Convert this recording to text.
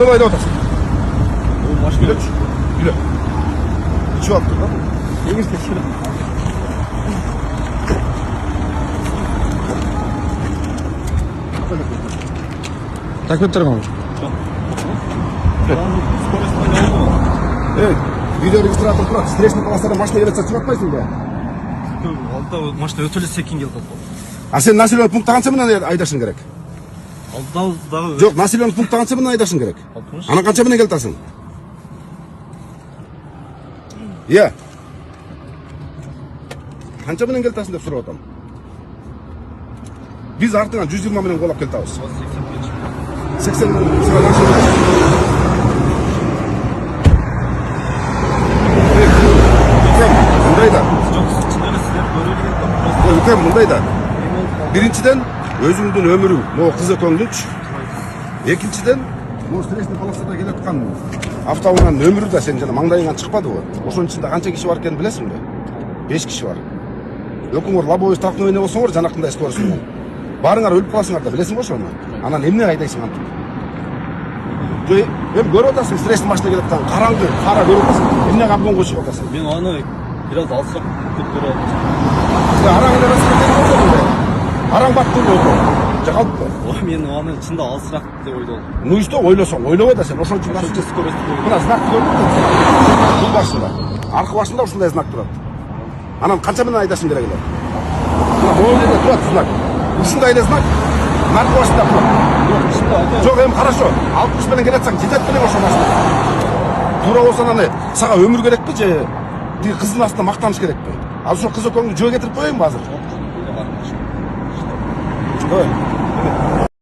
Ayda otasın. Başka Güle düşün. Güle. İçi attır lan. Emir taşıyor. Так öttürmem. Evet. Video registratör kurak. Stresli palaslara maçta yere saçıp atmaysın be. Altta maçta ötülü sekin geldi. Ha sen nasilyon punkt kança mı aydaşın gerek? Altta Yok nasilyon punkt kança mı aydaşın gerek? 60. Ana kança mı geltasın? Ya. Kança mı geltasın dep sorup atam. Biz artığına 120 milyon kolap keltabız. 80 milyon. Sıra nasıl? Bundayda. Ülkem bundayda. Birinciden özümdün ömürüm, o kızı koңдунч. Экинчиден, o stresli palasada keletkan автоунан ömürü de sen jana mаңдайыңан чыкпады го. Ошонун ичинде канча киши бар экенин билесиңби? 5 киши бар. Өкүңөр лобовой столкновение болсоңор жанакындай скоростьмен. Барыңар өлүп каласыңар да билесиң го ошону. Анан эмне айдайсың антип? Эми көрүп атасың, стresli машина келет аткан, караңгы, кара көрүп атасың. Эмнеге обгонго чыгып атасың? Мен аны biraz alsак деп көрөт. Араңды расчет Араң баттың ойды. Жақалып қой. Ой, мен аны чында алсырақ деп ойлодум. Ну и что, ойлосоң, ойлобой да сен, ошон үчүн Ошончо скорость көрөт. мына знак көрдүң бе? Бул башында. Аркы башында ушундай знак турат. Анан канча менен айдашың керек эле? Мына моюнда турат знак. Ушундай эле знак. Наркы башында турат. Жок, эми хорошо. 60 менен келатсаң, жетет белең ошо машина. Туура болсо аны сага өмүр керекпи же тиги кыздын астында мактаныш керекпи? Ал ошо кыз экөөңдү жөө кетирип коеюнбу азыр? Жок. Ой.